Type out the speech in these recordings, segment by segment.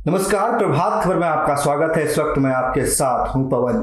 नमस्कार, प्रभात खबर में आपका स्वागत है। इस वक्त मैं आपके साथ हूं पवन।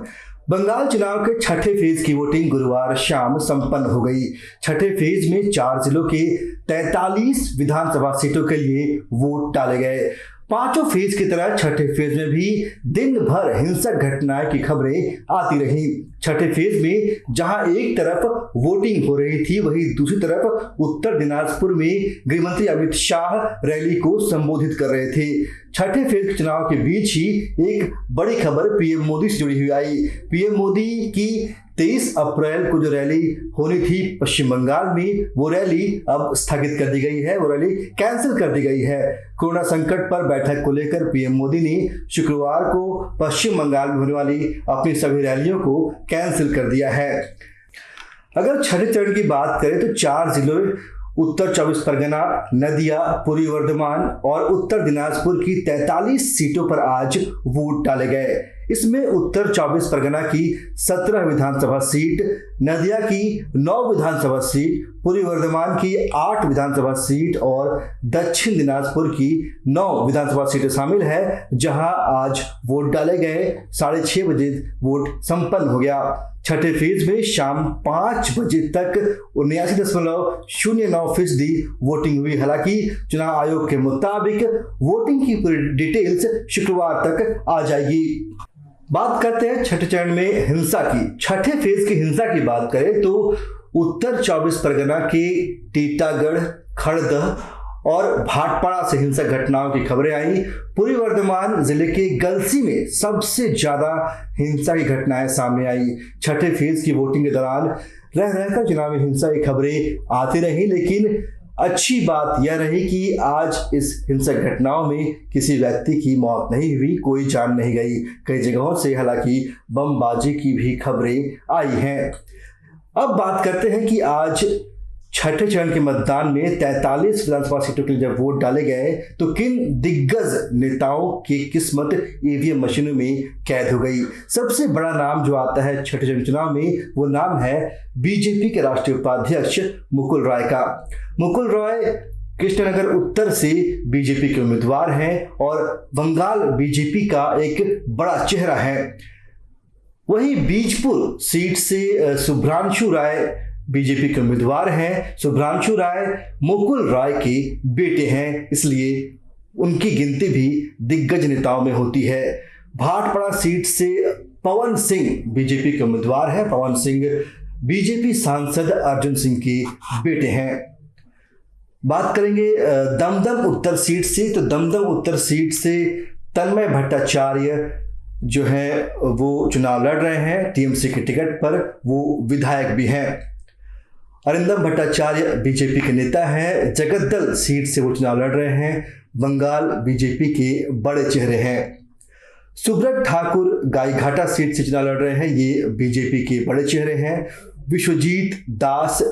बंगाल चुनाव के छठे फेज की वोटिंग गुरुवार शाम संपन्न हो गई। छठे फेज में 4 जिलों के 43 विधानसभा सीटों के लिए वोट डाले गए। पांचों फेज की तरह छठे फेज में भी दिन भर हिंसक घटनाएं की खबरें आती रही। छठे फेज में जहां एक तरफ वोटिंग हो रही थी, वहीं दूसरी तरफ उत्तर दिनाजपुर में गृह मंत्री अमित शाह रैली को संबोधित कर रहे थे। छठे फेज चुनाव के बीच ही एक बड़ी खबर पीएम मोदी से जुड़ी हुई आई। पीएम मोदी की 23 अप्रैल को जो रैली होनी थी पश्चिम बंगाल में, वो रैली अब स्थगित कर दी गई है, वो रैली कैंसिल कर दी गई है। कोरोना संकट पर बैठक को लेकर पीएम मोदी ने शुक्रवार को पश्चिम बंगाल में होने वाली अपनी सभी रैलियों को कैंसिल कर दिया है। अगर छठे चरण की बात करें तो 4 जिलों उत्तर 24 परगना, नदिया, पूर्वी वर्धमान और उत्तर दिनाजपुर की 43 सीटों पर आज वोट डाले गए। इसमें उत्तर 24 परगना की 17 विधानसभा सीट, नदिया की 9 विधानसभा सीट, पूर्वी वर्धमान की 8 विधानसभा सीट और दक्षिण दिनाजपुर की 9 विधानसभा सीटें शामिल है, जहां आज वोट डाले गए। 6:30 बजे वोट संपन्न हो गया। छठे फेज में शाम 5 बजे तक 79.09% वोटिंग हुई। हालांकि चुनाव आयोग के मुताबिक वोटिंग की पूरी डिटेल्स शुक्रवार तक आ जाएगी। बात करते हैं छठे चरण में हिंसा की। छठे फेज की हिंसा की बात करें तो उत्तर 24 परगना के टीटागढ़, खड़दह और भाटपाड़ा से हिंसक घटनाओं की खबरें आई। पूर्वी वर्धमान जिले के गलसी में सबसे ज्यादा हिंसा की घटनाएं सामने आई। छठे फेज की वोटिंग के दौरान रह रहकर चुनावी हिंसा की खबरें आती रही, लेकिन अच्छी बात यह रही कि आज इस हिंसक घटनाओं में किसी व्यक्ति की मौत नहीं हुई, कोई जान नहीं गई। कई जगहों से हालांकि बमबाजी की भी खबरें आई हैं। अब बात करते हैं कि आज छठे चरण के मतदान में 43 विधानसभा सीटों के लिए जब वोट डाले गए तो किन दिग्गज नेताओं की किस्मत ईवीएम मशीनों में कैद हो गई। सबसे बड़ा नाम जो आता है छठे चरण चुनाव में, वो नाम है बीजेपी के राष्ट्रीय उपाध्यक्ष मुकुल रॉय का। मुकुल रॉय कृष्णनगर उत्तर से बीजेपी के उम्मीदवार हैं और बंगाल बीजेपी का एक बड़ा चेहरा है। वहीं बीजपुर सीट से शुभ्रांशु राय बीजेपी के उम्मीदवार हैं। शुभ्रांशु राय मुकुल रॉय के बेटे हैं, इसलिए उनकी गिनती भी दिग्गज नेताओं में होती है। भाटपाड़ा सीट से पवन सिंह बीजेपी के उम्मीदवार हैं। पवन सिंह बीजेपी सांसद अर्जुन सिंह के बेटे हैं। बात करेंगे दमदम उत्तर सीट से, तो दमदम उत्तर सीट से तन्मय भट्टाचार्य जो है वो चुनाव लड़ रहे हैं टीएमसी के टिकट पर, वो विधायक भी हैं। अरिंदम भट्टाचार्य बीजेपी के नेता हैं। जगद्दल सीट से वो चुनाव लड़ रहे हैं, बंगाल बीजेपी के बड़े चेहरे हैं। सुब्रत ठाकुर गाईघाटा सीट से चुनाव लड़ रहे हैं, ये बीजेपी के बड़े चेहरे हैं। विश्वजीत दास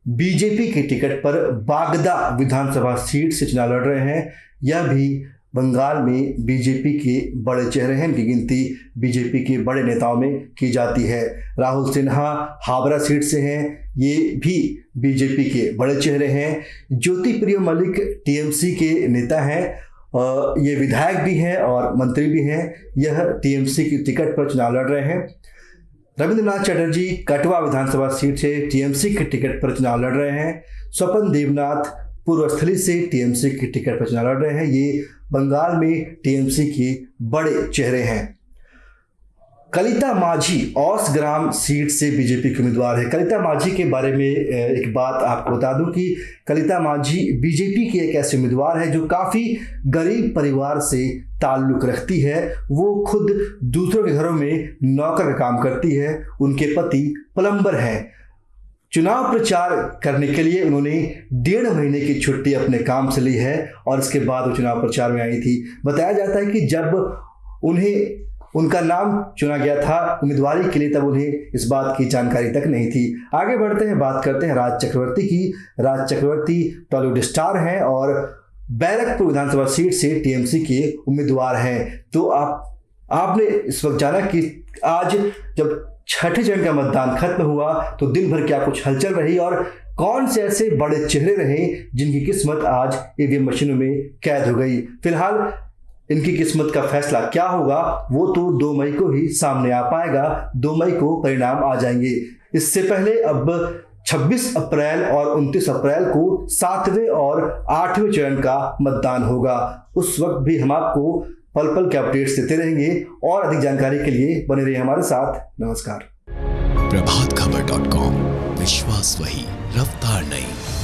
बीजेपी के टिकट पर बागदा विधानसभा सीट से चुनाव लड़ रहे हैं, यह भी बंगाल में बीजेपी के बड़े चेहरे हैं। इनकी गिनती बीजेपी के बड़े नेताओं में की जाती है। राहुल सिन्हा हावड़ा सीट से हैं, ये भी बीजेपी के बड़े चेहरे हैं। ज्योति प्रिय मलिक टीएमसी के नेता हैं, ये विधायक भी हैं और मंत्री भी हैं। यह टीएमसी की टिकट पर चुनाव लड़ रहे हैं। रविंद्रनाथ चटर्जी कटवा विधानसभा सीट से टीएमसी के टिकट पर चुनाव लड़ रहे हैं। स्वपन देवनाथ पूर्वस्थली से टीएमसी की टिकट पर चुनाव लड़ रहे हैं, ये बंगाल में टीएमसी के बड़े चेहरे हैं। कलिता माझी औस ग्राम सीट से बीजेपी के उम्मीदवार है। कलिता माझी के बारे में एक बात आपको बता दूं कि कलिता माझी बीजेपी की एक ऐसी उम्मीदवार है जो काफ़ी गरीब परिवार से ताल्लुक़ रखती है। वो खुद दूसरों के घरों में नौकर का काम करती है, उनके पति प्लम्बर हैं। चुनाव प्रचार करने के लिए उन्होंने 1.5 महीने की छुट्टी अपने काम से ली है और इसके बाद वो चुनाव प्रचार में आई थी। बताया जाता है कि जब उनका नाम चुना गया था उम्मीदवारी के लिए, तब उन्हें इस बात की जानकारी तक नहीं थी। आगे बढ़ते हैं, बात करते हैं राज चक्रवर्ती की। राज चक्रवर्ती टॉलीवुड स्टार हैं और बैरकपुर विधानसभा सीट से टीएमसी के उम्मीदवार हैं। तो आपने इस वक्त जाना कि आज जब छठे चरण का मतदान खत्म हुआ तो दिन भर क्या कुछ हलचल रही और कौन से ऐसे बड़े चेहरे रहे जिनकी किस्मत आज ईवीएम मशीनों में कैद हो गई। फिलहाल इनकी किस्मत का फैसला क्या होगा वो तो 2 मई को ही सामने आ पाएगा। 2 मई को परिणाम आ जाएंगे। इससे पहले अब 26 अप्रैल और 29 अप्रैल को 7वें और 8वें चरण का मतदान होगा। उस वक्त भी हम आपको पल पल के अपडेट्स देते रहेंगे और अधिक जानकारी के लिए बने रहिए हमारे साथ। नमस्कार। प्रभातखबर.com, विश्वास वही, रफ्तार नहीं।